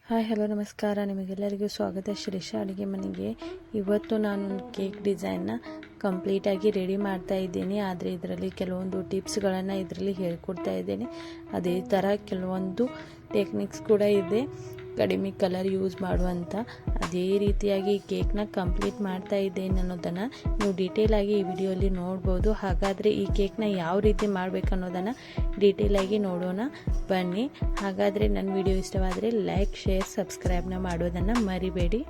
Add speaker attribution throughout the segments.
Speaker 1: Hi hello ನಮಸ್ಕಾರ, ನಿಮಗೆಲ್ಲರಿಗೂ ಸ್ವಾಗತ ಶ್ರೀಶಾ ಅಡುಗೆ ಮನೆಗೆ. ಇವತ್ತು ನಾನೊಂದು ಕೇಕ್ ಡಿಸೈನ್ನ ಕಂಪ್ಲೀಟಾಗಿ ರೆಡಿ ಮಾಡ್ತಾ ಇದ್ದೀನಿ. ಆದರೆ ಇದರಲ್ಲಿ ಕೆಲವೊಂದು ಟಿಪ್ಸ್ಗಳನ್ನು ಇದರಲ್ಲಿ ಹೇಳ್ಕೊಡ್ತಾ ಇದ್ದೇನೆ. ಅದೇ ಥರ ಕೆಲವೊಂದು ಟೆಕ್ನಿಕ್ಸ್ ಕೂಡ ಇದೆ, ಕಡಿಮೆ ಕಲರ್ ಯೂಸ್ ಮಾಡುವಂಥ. ಅದೇ ರೀತಿಯಾಗಿ ಈ ಕೇಕ್ನ ಕಂಪ್ಲೀಟ್ ಮಾಡ್ತಾ ಇದ್ದೇನೆ ಅನ್ನೋದನ್ನು ನೀವು ಡೀಟೇಲಾಗಿ ಈ ವಿಡಿಯೋಲಿ ನೋಡ್ಬೋದು. ಹಾಗಾದರೆ ಈ ಕೇಕ್ನ ಯಾವ ರೀತಿ ಮಾಡಬೇಕು ಅನ್ನೋದನ್ನು ಡೀಟೇಲಾಗಿ ನೋಡೋಣ ಬನ್ನಿ. ಹಾಗಾದರೆ ನನ್ನ ವಿಡಿಯೋ ಇಷ್ಟವಾದರೆ ಲೈಕ್, ಶೇರ್, ಸಬ್ಸ್ಕ್ರೈಬ್ನ ಮಾಡೋದನ್ನು ಮರಿಬೇಡಿ.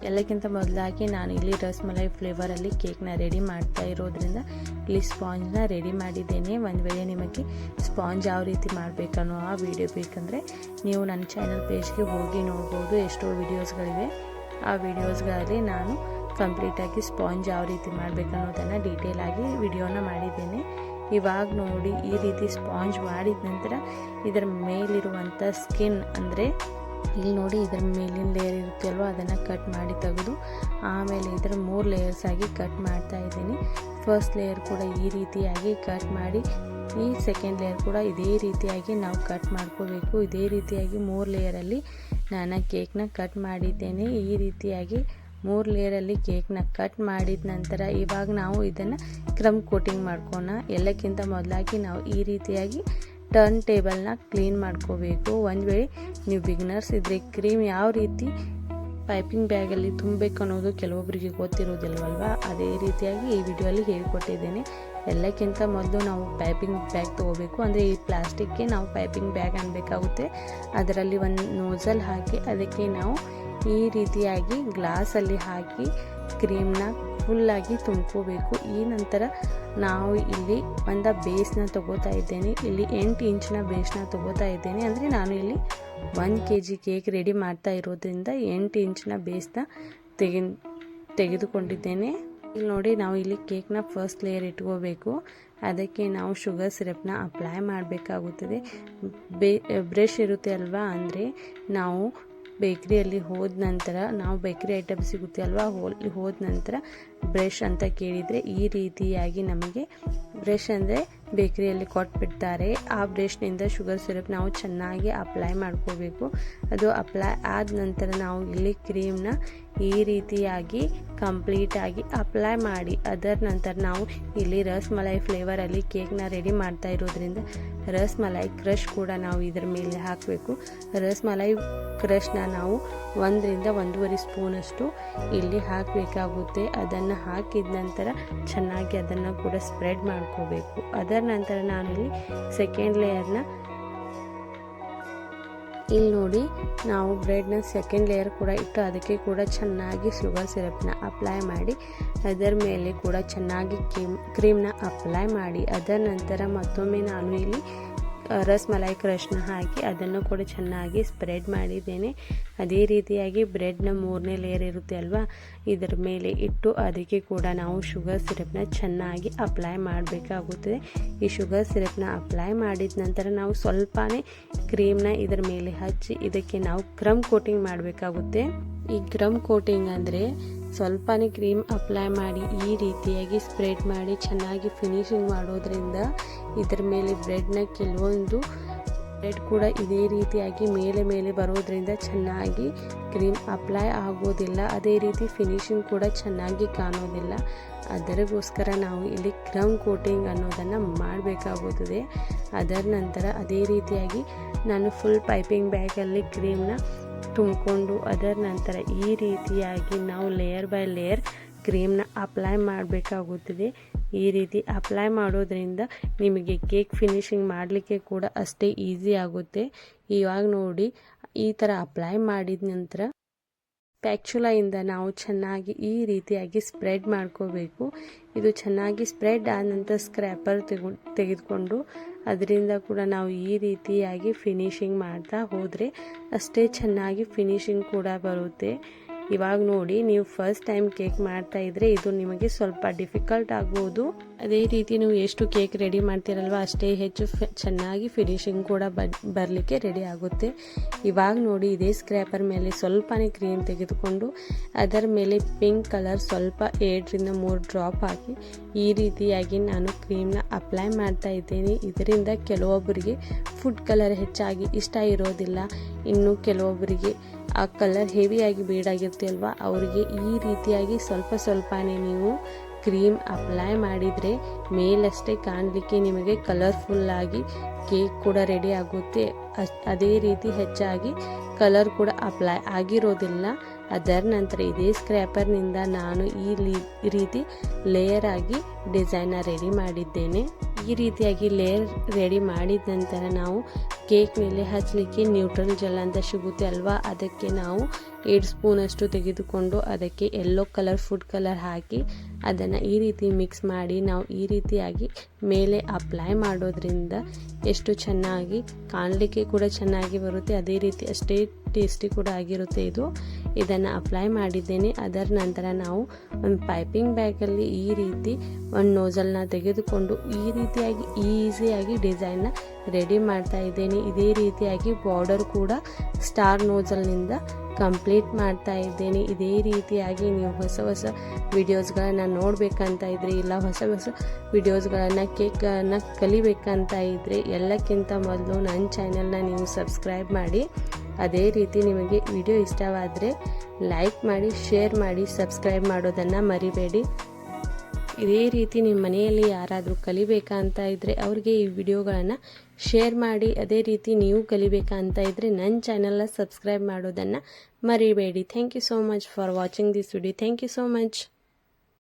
Speaker 1: ಎಲ್ಲಕ್ಕಿಂತ ಮೊದಲಾಗಿ ನಾನು ಇಲ್ಲಿ ರಸ್ಮಲೈ ಫ್ಲೇವರಲ್ಲಿ ಕೇಕ್ನ ರೆಡಿ ಮಾಡ್ತಾ ಇರೋದ್ರಿಂದ ಇಲ್ಲಿ ಸ್ಪಾಂಜ್ನ ರೆಡಿ ಮಾಡಿದ್ದೇನೆ. ಒಂದು ವೇಳೆ ನಿಮಗೆ ಸ್ಪಾಂಜ್ ಯಾವ ರೀತಿ ಮಾಡಬೇಕನ್ನೋ ಆ ವಿಡಿಯೋ ಬೇಕಂದರೆ ನೀವು ನನ್ನ ಚಾನಲ್ ಪೇಜ್ಗೆ ಹೋಗಿ ನೋಡ್ಬೋದು. ಎಷ್ಟೋ ವಿಡಿಯೋಸ್ಗಳಿವೆ. ಆ ವಿಡಿಯೋಸ್ಗಳಲ್ಲಿ ನಾನು ಕಂಪ್ಲೀಟಾಗಿ ಸ್ಪಾಂಜ್ ಯಾವ ರೀತಿ ಮಾಡಬೇಕನ್ನೋದನ್ನು ಡೀಟೇಲಾಗಿ ವಿಡಿಯೋನ ಮಾಡಿದ್ದೇನೆ. ಇವಾಗ ನೋಡಿ, ಈ ರೀತಿ ಸ್ಪಾಂಜ್ ಮಾಡಿದ ನಂತರ ಇದರ ಮೇಲಿರುವಂಥ ಸ್ಕಿನ್ ಅಂದರೆ ಇಲ್ಲಿ ನೋಡಿ, ಇದರ ಮೇಲಿನ ಲೇಯರ್ ಇರುತ್ತೆ ಅಲ್ವ, ಅದನ್ನು ಕಟ್ ಮಾಡಿ ತೆಗೆದು ಆಮೇಲೆ ಇದರ 3 ಲೇಯರ್ಸ್ ಆಗಿ ಕಟ್ ಮಾಡ್ತಾ ಇದ್ದೀನಿ. ಫಸ್ಟ್ ಲೇಯರ್ ಕೂಡ ಈ ರೀತಿಯಾಗಿ ಕಟ್ ಮಾಡಿ, ಈ ಸೆಕೆಂಡ್ ಲೇಯರ್ ಕೂಡ ಇದೇ ರೀತಿಯಾಗಿ ನಾವು ಕಟ್ ಮಾಡ್ಕೋಬೇಕು. ಇದೇ ರೀತಿಯಾಗಿ 3 ಲೇಯರಲ್ಲಿ ನಾನು ಕೇಕ್ನ ಕಟ್ ಮಾಡಿದ್ದೇನೆ. ಈ ರೀತಿಯಾಗಿ 3 ಲೇಯರಲ್ಲಿ ಕೇಕ್ನ ಕಟ್ ಮಾಡಿದ ನಂತರ ಇವಾಗ ನಾವು ಇದನ್ನು ಕ್ರಮ್ ಕೋಟಿಂಗ್ ಮಾಡ್ಕೋಣ. ಎಲ್ಲಕ್ಕಿಂತ ಮೊದಲಾಗಿ ನಾವು ಈ ರೀತಿಯಾಗಿ ಟರ್ನ್ ಟೇಬಲ್ನ ಕ್ಲೀನ್ ಮಾಡ್ಕೋಬೇಕು. ಒಂದು ವೇಳೆ ನೀವು ಬಿಗಿನರ್ಸ್ ಇದ್ದರೆ ಕ್ರೀಮ್ ಯಾವ ರೀತಿ ಪೈಪಿಂಗ್ ಬ್ಯಾಗಲ್ಲಿ ತುಂಬಬೇಕು ಅನ್ನೋದು ಕೆಲವೊಬ್ಬರಿಗೆ ಗೊತ್ತಿರೋದಿಲ್ವಲ್ವ. ಅದೇ ರೀತಿಯಾಗಿ ಈ ವಿಡಿಯೋಲಿ ಹೇಳ್ಕೊಟ್ಟಿದ್ದೇನೆ. ಎಲ್ಲಕ್ಕಿಂತ ಮೊದಲು ನಾವು ಪೈಪಿಂಗ್ ಬ್ಯಾಗ್ ತೊಗೋಬೇಕು. ಅಂದರೆ ಈ ಪ್ಲಾಸ್ಟಿಕ್ಗೆ ನಾವು ಪೈಪಿಂಗ್ ಬ್ಯಾಗ್ ಅನ್ಬೇಕಾಗುತ್ತೆ. ಅದರಲ್ಲಿ ಒಂದು ನೋಸಲ್ ಹಾಕಿ ಅದಕ್ಕೆ ನಾವು ಈ ರೀತಿಯಾಗಿ ಗ್ಲಾಸಲ್ಲಿ ಹಾಕಿ ಕ್ರೀಮ್ನ ಫುಲ್ಲಾಗಿ ತುಂಬ್ಕೋಬೇಕು. ಈ ನಂತರ ನಾವು ಇಲ್ಲಿ ಒಂದು ಬೇಸ್ನ ತೊಗೋತಾ ಇದ್ದೇನೆ. ಇಲ್ಲಿ 8 ಇಂಚಿನ ಬೇಸ್ನ ತೊಗೋತಾ ಇದ್ದೇನೆ. ಅಂದರೆ ನಾನು ಇಲ್ಲಿ 1 kg ಕೇಕ್ ರೆಡಿ ಮಾಡ್ತಾ ಇರೋದ್ರಿಂದ 8 ಇಂಚಿನ ಬೇಸ್ನ ತೆಗೆದುಕೊಂಡಿದ್ದೇನೆ. ಇಲ್ಲಿ ನೋಡಿ, ನಾವು ಇಲ್ಲಿ ಕೇಕ್ನ ಫಸ್ಟ್ ಲೇಯರ್ ಇಟ್ಕೋಬೇಕು. ಅದಕ್ಕೆ ನಾವು ಶುಗರ್ ಸಿರಪ್ನ ಅಪ್ಲೈ ಮಾಡಬೇಕಾಗುತ್ತದೆ. ಬ್ರಷ್ ಇರುತ್ತೆ ಅಲ್ವಾ, ಅಂದರೆ ನಾವು ಬೇಕ್ರಿಯಲ್ಲಿ ಹೋದ ನಂತರ ನಾವು ಬೇಕ್ರಿ ಐಟಮ್ ಸಿಗುತ್ತೆ ಅಲ್ವಾ, ಹೋದ ನಂತರ ಬ್ರಷ್ ಅಂತ ಕೇಳಿದರೆ ಈ ರೀತಿಯಾಗಿ ನಮಗೆ ಬ್ರಷ್ ಅಂದರೆ ಬೇಕ್ರಿಯಲ್ಲಿ ಕೊಟ್ಬಿಡ್ತಾರೆ. ಆ ಬ್ರಷ್ನಿಂದ ಶುಗರ್ ಸಿರಪ್ ನಾವು ಚೆನ್ನಾಗಿ ಅಪ್ಲೈ ಮಾಡ್ಕೋಬೇಕು. ಅದು ಅಪ್ಲೈ ಆದ ನಂತರ ನಾವು ಇಲ್ಲಿ ಕ್ರೀಮ್ನ ಈ ರೀತಿಯಾಗಿ ಕಂಪ್ಲೀಟಾಗಿ ಅಪ್ಲೈ ಮಾಡಿ, ಅದರ ನಂತರ ನಾವು ಇಲ್ಲಿ ರಸ್ಮಲೈ ಫ್ಲೇವರಲ್ಲಿ ಕೇಕ್ನ ರೆಡಿ ಮಾಡ್ತಾ ಇರೋದ್ರಿಂದ ರಸ್ಮಲೈ ಕ್ರಷ್ ಕೂಡ ನಾವು ಇದರ ಮೇಲೆ ಹಾಕಬೇಕು. ರಸ್ಮಲೈ ಕ್ರಷ್ನ ನಾವು 1 ರಿಂದ 1.5 ಸ್ಪೂನಷ್ಟು ಇಲ್ಲಿ ಹಾಕಬೇಕಾಗುತ್ತೆ. ಅದನ್ನು ಹಾಕಿದ ನಂತರ ಚೆನ್ನಾಗಿ ಅದನ್ನು ಕೂಡ ಸ್ಪ್ರೆಡ್ ಮಾಡ್ಕೋಬೇಕು. ಅದರ ನಂತರ ನಾನಿಲ್ಲಿ ಸೆಕೆಂಡ್ ಲೇಯರ್ನ ಇಲ್ಲಿ ನೋಡಿ, ನಾವು ಬ್ರೆಡ್ನ ಸೆಕೆಂಡ್ ಲೇಯರ್ ಕೂಡ ಇಟ್ಟು ಅದಕ್ಕೆ ಕೂಡ ಚೆನ್ನಾಗಿ ಶುಗರ್ ಸಿರಪ್ನ ಅಪ್ಲೈ ಮಾಡಿ, ಅದರ ಮೇಲೆ ಕೂಡ ಚೆನ್ನಾಗಿ ಕ್ರೀಮ್ನ ಅಪ್ಲೈ ಮಾಡಿ, ಅದರ ನಂತರ ಮತ್ತೊಮ್ಮೆ ನಾನು ಇಲ್ಲಿ ರಸ್ಮಲೈ ಕ್ರಷ್ನ ಹಾಕಿ ಅದನ್ನು ಕೂಡ ಚೆನ್ನಾಗಿ ಸ್ಪ್ರೆಡ್ ಮಾಡಿದ್ದೇನೆ. ಅದೇ ರೀತಿಯಾಗಿ ಬ್ರೆಡ್ನ 3ನೇ ಲೇಯರ್ ಇರುತ್ತೆ ಅಲ್ವಾ, ಇದರ ಮೇಲೆ ಇಟ್ಟು ಅದಕ್ಕೆ ಕೂಡ ನಾವು ಶುಗರ್ ಸಿರಪ್ನ ಚೆನ್ನಾಗಿ ಅಪ್ಲೈ ಮಾಡಬೇಕಾಗುತ್ತದೆ. ಈ ಶುಗರ್ ಸಿರಪ್ನ ಅಪ್ಲೈ ಮಾಡಿದ ನಂತರ ನಾವು ಸ್ವಲ್ಪನೇ ಕ್ರೀಮ್ನ ಇದರ ಮೇಲೆ ಹಚ್ಚಿ ಇದಕ್ಕೆ ನಾವು ಕ್ರಮ್ ಕೋಟಿಂಗ್ ಮಾಡಬೇಕಾಗುತ್ತೆ. ಈ ಕ್ರಮ್ ಕೋಟಿಂಗ್ ಅಂದರೆ ಸ್ವಲ್ಪನೇ ಕ್ರೀಮ್ ಅಪ್ಲೈ ಮಾಡಿ ಈ ರೀತಿಯಾಗಿ ಸ್ಪ್ರೆಡ್ ಮಾಡಿ ಚೆನ್ನಾಗಿ ಫಿನಿಶಿಂಗ್ ಮಾಡೋದ್ರಿಂದ ಇದರ ಮೇಲೆ ಬ್ರೆಡ್ನ ಕೆಲವೊಂದು ಬ್ರೆಡ್ ಕೂಡ ಇದೇ ರೀತಿಯಾಗಿ ಮೇಲೆ ಬರೋದ್ರಿಂದ ಚೆನ್ನಾಗಿ ಕ್ರೀಮ್ ಅಪ್ಲೈ ಆಗೋದಿಲ್ಲ. ಅದೇ ರೀತಿ ಫಿನಿಶಿಂಗ್ ಕೂಡ ಚೆನ್ನಾಗಿ ಕಾಣೋದಿಲ್ಲ. ಅದಕ್ಕೋಸ್ಕರ ನಾವು ಇಲ್ಲಿ ಕ್ರಮ್ ಕೋಟಿಂಗ್ ಅನ್ನೋದನ್ನು ಮಾಡಬೇಕಾಗುತ್ತದೆ. ಅದರ ನಂತರ ಅದೇ ರೀತಿಯಾಗಿ ನಾನು ಫುಲ್ ಪೈಪಿಂಗ್ ಬ್ಯಾಗಲ್ಲಿ ಕ್ರೀಮ್ನ ತುಂಬಿಕೊಂಡು ಅದರ ನಂತರ ಈ ರೀತಿಯಾಗಿ ನಾವು ಲೇಯರ್ ಬೈ ಲೇಯರ್ ಕ್ರೀಮ್ನ ಅಪ್ಲೈ ಮಾಡಬೇಕಾಗುತ್ತದೆ. ಈ ರೀತಿ ಅಪ್ಲೈ ಮಾಡೋದ್ರಿಂದ ನಿಮಗೆ ಕೇಕ್ ಫಿನಿಶಿಂಗ್ ಮಾಡಲಿಕ್ಕೆ ಕೂಡ ಅಷ್ಟೇ ಈಸಿ ಆಗುತ್ತೆ. ಇವಾಗ ನೋಡಿ, ಈ ಥರ ಅಪ್ಲೈ ಮಾಡಿದ ನಂತರ ಸ್ಪ್ಯಾಚುಲಾಯಿಂದ ನಾವು ಚೆನ್ನಾಗಿ ಈ ರೀತಿಯಾಗಿ ಸ್ಪ್ರೆಡ್ ಮಾಡ್ಕೋಬೇಕು. ಇದು ಚೆನ್ನಾಗಿ ಸ್ಪ್ರೆಡ್ ಆದ ನಂತರ ಸ್ಕ್ರ್ಯಾಪರ್ ತೆಗೆದುಕೊಂಡು ಅದರಿಂದ ಕೂಡ ನಾವು ಈ ರೀತಿಯಾಗಿ ಫಿನಿಶಿಂಗ್ ಮಾಡ್ತಾ ಹೋದರೆ ಅಷ್ಟೇ ಚೆನ್ನಾಗಿ ಫಿನಿಶಿಂಗ್ ಕೂಡ ಬರುತ್ತೆ. ಇವಾಗ ನೋಡಿ, ನೀವು ಫಸ್ಟ್ ಟೈಮ್ ಕೇಕ್ ಮಾಡ್ತಾ ಇದ್ರೆ ಇದು ನಿಮಗೆ ಸ್ವಲ್ಪ ಡಿಫಿಕಲ್ಟ್ ಆಗ್ಬೋದು. ಅದೇ ರೀತಿ ನೀವು ಎಷ್ಟು ಕೇಕ್ ರೆಡಿ ಮಾಡ್ತೀರಲ್ವ ಅಷ್ಟೇ ಹೆಚ್ಚು ಚೆನ್ನಾಗಿ ಫಿನಿಶಿಂಗ್ ಕೂಡ ಬರಲಿಕ್ಕೆ ರೆಡಿ ಆಗುತ್ತೆ. ಇವಾಗ ನೋಡಿ, ಇದೇ ಸ್ಕ್ರ್ಯಾಪರ್ ಮೇಲೆ ಸ್ವಲ್ಪನೇ ಕ್ರೀಮ್ ತೆಗೆದುಕೊಂಡು ಅದರ ಮೇಲೆ ಪಿಂಕ್ ಕಲರ್ ಸ್ವಲ್ಪ 2-3 ಡ್ರಾಪ್ ಹಾಕಿ ಈ ರೀತಿಯಾಗಿ ನಾನು ಕ್ರೀಮ್ನ ಅಪ್ಲೈ ಮಾಡ್ತಾ ಇದ್ದೇನೆ. ಇದರಿಂದ ಕೆಲವೊಬ್ಬರಿಗೆ ಫುಡ್ ಕಲರ್ ಹೆಚ್ಚಾಗಿ ಇಷ್ಟ ಇರೋದಿಲ್ಲ, ಇನ್ನು ಕೆಲವೊಬ್ಬರಿಗೆ ಆ ಕಲರ್ ಹೆವಿಯಾಗಿ ಬೇಡಾಗಿರುತ್ತೆ ಅಲ್ವಾ, ಅವರಿಗೆ ಈ ರೀತಿಯಾಗಿ ಸ್ವಲ್ಪನೇ ನೀವು ಕ್ರೀಮ್ ಅಪ್ಲೈ ಮಾಡಿದರೆ ಮೇಲಷ್ಟೇ ಕಾಣಲಿಕ್ಕೆ ನಿಮಗೆ ಕಲರ್ಫುಲ್ಲಾಗಿ ಕೇಕ್ ಕೂಡ ರೆಡಿ ಆಗುತ್ತೆ. ಅದೇ ರೀತಿ ಹೆಚ್ಚಾಗಿ ಕಲರ್ ಕೂಡ ಅಪ್ಲೈ ಆಗಿರೋದಿಲ್ಲ. ಅದರ ನಂತರ ಇದೇ ಸ್ಕ್ರ್ಯಾಪರ್ನಿಂದ ನಾನು ಈ ರೀತಿ ಲೇಯರ್ ಆಗಿ ಡಿಸೈನ್ನ ರೆಡಿ ಮಾಡಿದ್ದೇನೆ. ಈ ರೀತಿಯಾಗಿ ಲೇಯರ್ ರೆಡಿ ಮಾಡಿದ ನಂತರ ನಾವು ಕೇಕ್ ಮೇಲೆ ಹಚ್ಚಲಿಕ್ಕೆ ನ್ಯೂಟ್ರಲ್ ಜೆಲ್ ಅಂತ ಸಿಗುತ್ತೆ ಅಲ್ವಾ, ಅದಕ್ಕೆ ನಾವು 2 ಸ್ಪೂನಷ್ಟು ತೆಗೆದುಕೊಂಡು ಅದಕ್ಕೆ ಯೆಲ್ಲೋ ಕಲರ್ ಫುಡ್ ಕಲರ್ ಹಾಕಿ ಅದನ್ನು ಈ ರೀತಿ ಮಿಕ್ಸ್ ಮಾಡಿ ನಾವು ಈ ರೀತಿಯಾಗಿ ಮೇಲೆ ಅಪ್ಲೈ ಮಾಡೋದ್ರಿಂದ ಎಷ್ಟು ಚೆನ್ನಾಗಿ ಕಾಣಲಿಕ್ಕೆ ಕೂಡ ಚೆನ್ನಾಗಿ ಬರುತ್ತೆ, ಅದೇ ರೀತಿ ಅಷ್ಟೇ ಟೇಸ್ಟಿ ಕೂಡ ಆಗಿರುತ್ತೆ. ಇದನ್ನು ಅಪ್ಲೈ ಮಾಡಿದ್ದೇನೆ. ಅದರ ನಂತರ ನಾವು ಒಂದು ಪೈಪಿಂಗ್ ಬ್ಯಾಗಲ್ಲಿ ಈ ರೀತಿ ಒಂದು ನೋಸಲ್ನ ತೆಗೆದುಕೊಂಡು ಈ ರೀತಿಯಾಗಿ ಈಸಿಯಾಗಿ ಡಿಸೈನ್ನ ರೆಡಿ ಮಾಡ್ತಾ ಇದ್ದೇನೆ. ಇದೇ ರೀತಿಯಾಗಿ ಬಾರ್ಡರ್ ಕೂಡ ಸ್ಟಾರ್ ನೋಸಲ್ನಿಂದ ಕಂಪ್ಲೀಟ್ ಮಾಡ್ತಾ ಇದ್ದೇನೆ. ಇದೇ ರೀತಿಯಾಗಿ ನೀವು ಹೊಸ ವಿಡಿಯೋಸ್ಗಳನ್ನು ನೋಡಬೇಕಂತ ಇದ್ದರೆ ಇಲ್ಲ ಹೊಸ ವಿಡಿಯೋಸ್ಗಳನ್ನು ಕೇಕನ್ನು ಕಲಿಬೇಕಂತ ಇದ್ದರೆ ಎಲ್ಲಕ್ಕಿಂತ ಮೊದಲು ನನ್ನ ಚಾನೆಲ್ನ ನೀವು ಸಬ್ಸ್ಕ್ರೈಬ್ ಮಾಡಿ. ಅದೇ ರೀತಿ ನಿಮಗೆ ವಿಡಿಯೋ ಇಷ್ಟವಾದರೆ ಲೈಕ್ ಮಾಡಿ, ಶೇರ್ ಮಾಡಿ, ಸಬ್ಸ್ಕ್ರೈಬ್ ಮಾಡೋದನ್ನು ಮರಿಬೇಡಿ. ಇದೇ ರೀತಿ ನಿಮ್ಮ ಮನೆಯಲ್ಲಿ ಯಾರಾದರೂ ಕಲಿಬೇಕಂತ ಇದ್ದರೆ ಅವ್ರಿಗೆ ಈ ವಿಡಿಯೋಗಳನ್ನು ಶೇರ್ ಮಾಡಿ. ಅದೇ ರೀತಿ ನೀವು ಕಲಿಬೇಕಂತ ಇದ್ದರೆ ನನ್ನ ಚಾನೆಲ್ನ ಸಬ್ಸ್ಕ್ರೈಬ್ ಮಾಡೋದನ್ನು ಮರಿಬೇಡಿ. Thank you so much for watching this video. Thank you so much.